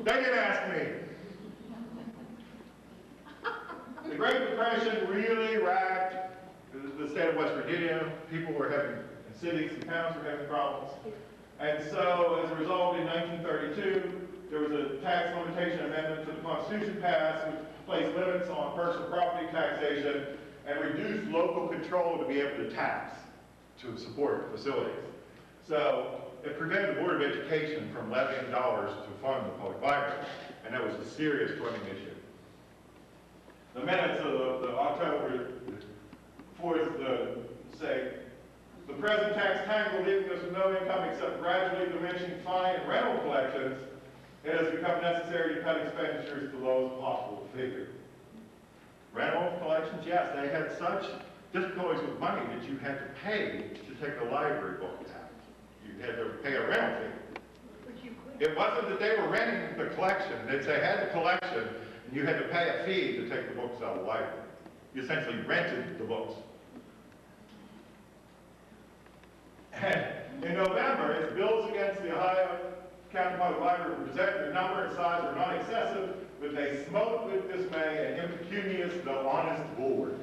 They didn't ask me. The Great Depression really racked the state of West Virginia. People were having, and cities and towns were having problems. And so, as a result, in 1932, there was a tax limitation amendment to the Constitution passed, which placed limits on personal property taxation and reduced local control to be able to tax to support facilities. So it prevented the Board of Education from levying dollars to fund the public library, and that was a serious funding issue. The minutes of the October 4th say, the present tax tangle leaving us with no income except gradually diminishing fine and rental collections, it has become necessary to cut expenditures to the lowest possible figure. Rental collections, yes, they had such difficulties with money that you had to pay to take the library book out. You had to pay a rental fee. It wasn't that they were renting the collection, it's they had the collection and you had to pay a fee to take the books out of the library. You essentially rented the books. And in November, as bills against the Ohio County Public Library were presented, their number and size were not excessive, but they smote with dismay an impecunious though honest board.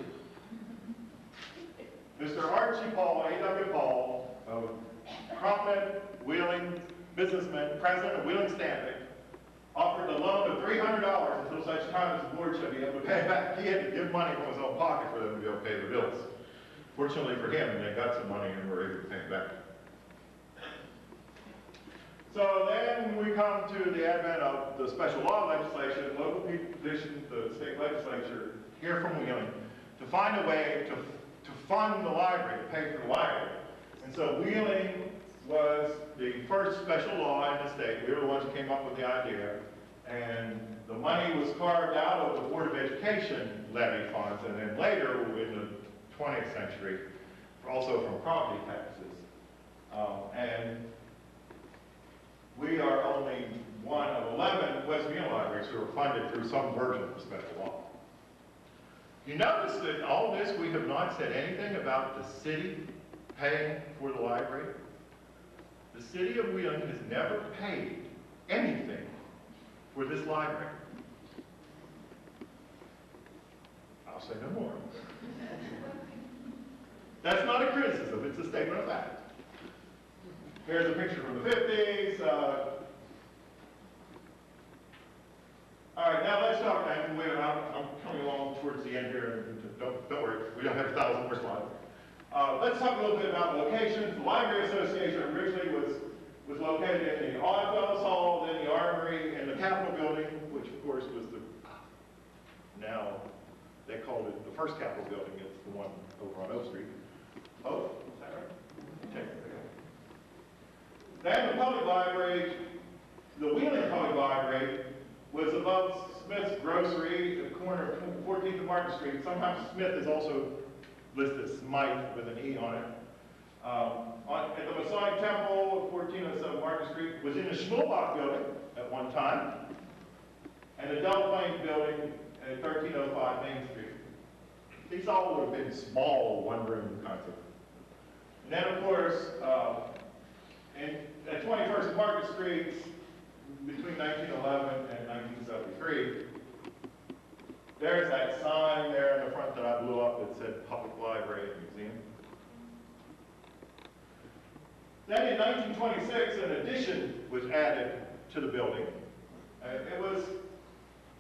Mr. Archie Paul, A.W. Paul, a prominent Wheeling businessman, president of Wheeling Stamping, offered a loan of $300 until such time as the board should be able to pay back. He had to give money from his own pocket for them to be able to pay the bills. Fortunately for him, they got some money and were able to pay it back. So then we come to the advent of the special law legislation. Local people petitioned the state legislature here from Wheeling to find a way to fund the library, to pay for the library. And so Wheeling was the first special law in the state. We were the ones who came up with the idea. And the money was carved out of the Board of Education levy funds, and then later in the 20th century, also from property taxes. And we are only one of 11 West Virginia libraries who are funded through some version of special law. You notice that in all this we have not said anything about the city paying for the library. The city of Wheeling has never paid anything for this library. I'll say no more. That's not a criticism, it's a statement of fact. Here's a picture from the 50s. All right, now let's talk, and I'm coming along towards the end here. Don't worry, we don't have 1,000 more slides. Let's talk a little bit about locations. The Library Association originally was located in the Odd Fellows Hall, then the Armory, and the Capitol Building, which of course was now they called it the first Capitol Building. It's the one over on O Street. Oh, is that right? Okay. Then the public library, the Wheeling Public Library, was above Smith's Grocery at the corner of 14th and Martin Street. Sometimes Smith is also listed as Smythe with an E on it. At the Masonic Temple at 1407 Martin Street was in the Schmulbach Building at one time, and the Del Plains Building at 1305 Main Street. These all would have been small one-room kinds of. And then, of course, at 21st and Market Street, between 1911 and 1973, there's that sign there in the front that I blew up that said Public Library and Museum. Then in 1926, an addition was added to the building. It was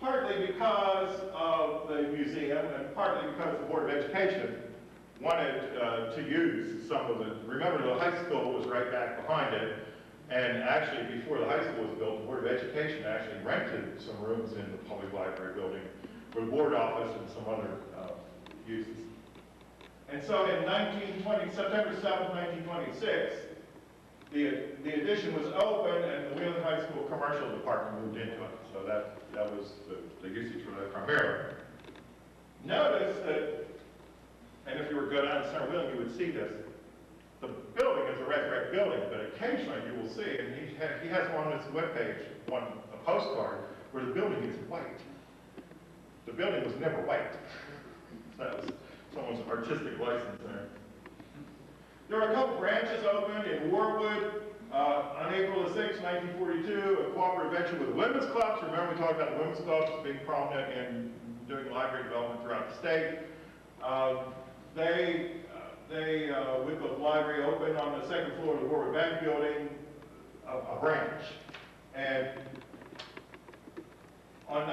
partly because of the museum and partly because the Board of Education wanted to use some of the, remember the high school was right back behind it, and actually before the high school was built, the Board of Education actually rented some rooms in the public library building for the board office and some other uses. And so in September 7th, 1926, the addition was open and the Wheeling High School commercial department moved into it. So that was the usage for that primarily. Notice that, and if you were to go down to Center Wheeling, you would see this. The building is a red brick building, but occasionally you will see, and he has one on his webpage, a postcard, where the building is white. The building was never white. That was someone's artistic license there. There were a couple branches opened in Warwood, On April the 6th, 1942, a cooperative venture with the women's clubs. Remember we talked about the women's clubs being prominent in doing library development throughout the state. With the library open on the second floor of the Warwick Bank building, a branch. And on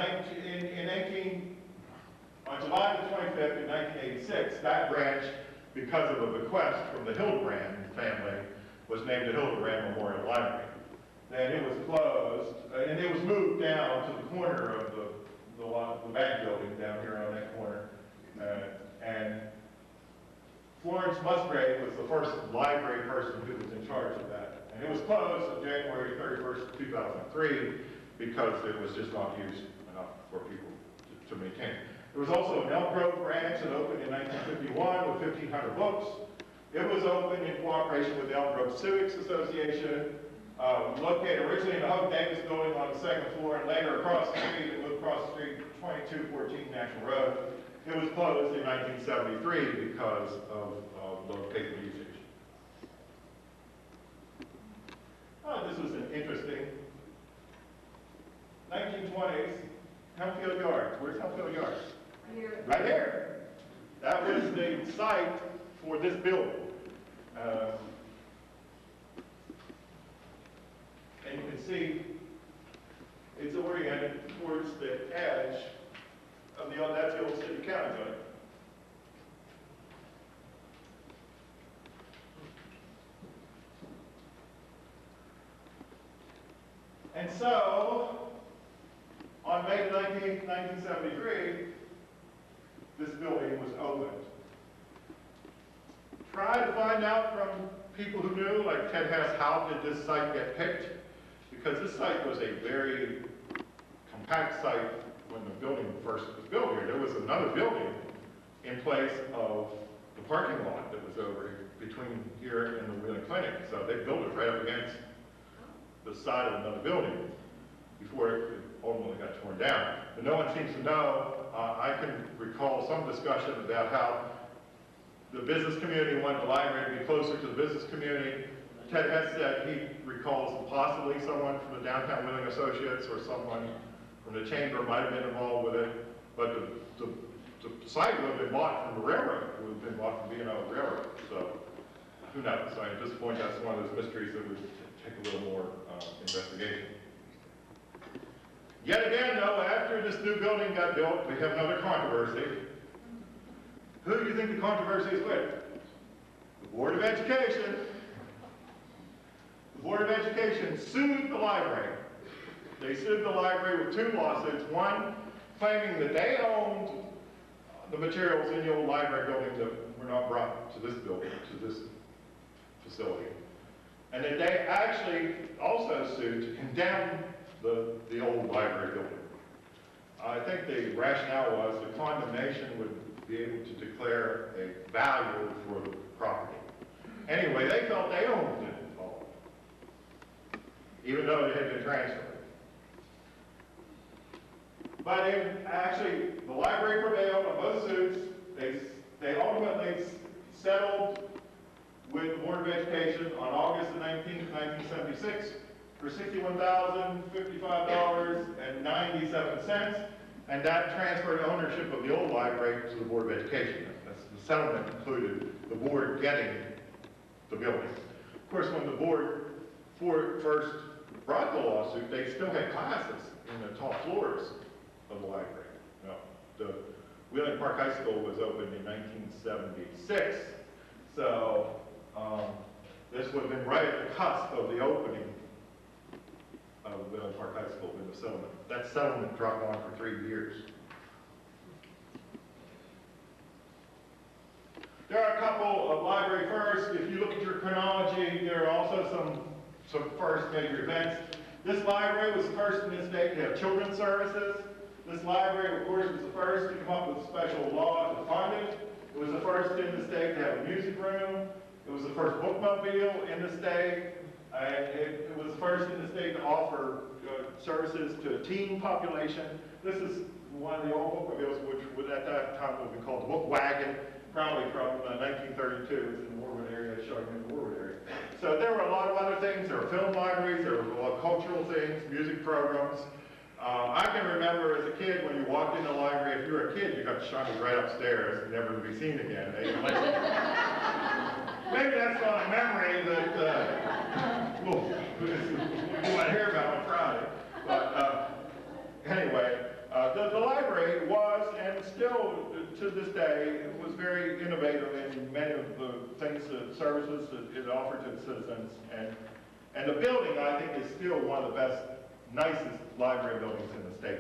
July the 25th in 1986, that branch, because of a bequest from the Hildebrand family, was named the Hildebrand Memorial Library. Then it was closed, and it was moved down to the corner of the bank building down here on that corner. And Florence Musgrave was the first library person who was in charge of that. And it was closed on January 31st, 2003, because it was just not used enough for people to maintain. There was also an Elk Grove branch that opened in 1951 with 1,500 books. It was opened in cooperation with the Elk Grove Civics Association, located originally in the Hope Davis building on the second floor, and later across the street, it moved across the street, 2214 National Road. It was closed in 1973 because of low paper usage. This was an interesting 1920s Hempfield Yards. Where's Hempfield Yards? Here. Right there. That was the site for this building. And you can see it's oriented towards the edge of that's the old city county building. And so, on May 19th, 1973, this building was opened. Try to find out from people who knew, like Ted Hess, how did this site get picked? Because this site was a very compact site when the building first was built here. There was another building in place of the parking lot that was over between here and the Wheeling Clinic. So they built it right up against the side of another building before it ultimately got torn down. But no one seems to know. I can recall some discussion about how the business community wanted the library to be closer to the business community. Ted Hess said he recalls possibly someone from the Downtown Wheeling Associates or someone from the chamber might have been involved with it, but the site would have been bought from the railroad. It would have been bought from B&O Railroad. So who knows? So at this point, that's one of those mysteries that would take a little more investigation. Yet again, though, after this new building got built, we have another controversy. Who do you think the controversy is with? The Board of Education. The Board of Education sued the library. They sued the library with two lawsuits. One claiming that they owned the materials in the old library building that were not brought to this building, to this facility. And that they actually also sued to condemn the old library building. I think the rationale was the condemnation would be able to declare a value for the property. Anyway, they felt they owned it all, even though it had been transferred. But actually, the library prevailed on both suits. They ultimately settled with the Board of Education on August the 19th, 1976 for $61,055.97, and that transferred ownership of the old library to the Board of Education. That's the settlement included the board getting the building. Of course, when the board first brought the lawsuit, they still had classes in the top floors of the library. Now, the Wheeling Park High School was opened in 1976, so this would have been right at the cusp of the opening of Wheeling Park High School in the settlement. That settlement dropped on for 3 years. There are a couple of library firsts. If you look at your chronology, there are also some first major events. This library was the first in this state to have children's services. This library, of course, was the first to come up with a special law to fund it. It was the first in the state to have a music room. It was the first bookmobile in the state. It was the first in the state to offer services to a teen population. This is one of the old bookmobiles, which would at that time would have been called the Book Wagon, probably from 1932. It's in the Warwood area, showing in the Warwood area. So there were a lot of other things. There were film libraries, there were a lot of cultural things, music programs. I can remember as a kid when you walked in the library, if you were a kid, you got shunted right upstairs and never to be seen again. Maybe that's not a memory that we want to hear about on Friday. But anyway, the library was, and still to this day, was very innovative in many of the things, services that it offered to the citizens. And the building, I think, is still one of the best, nicest library buildings in the state.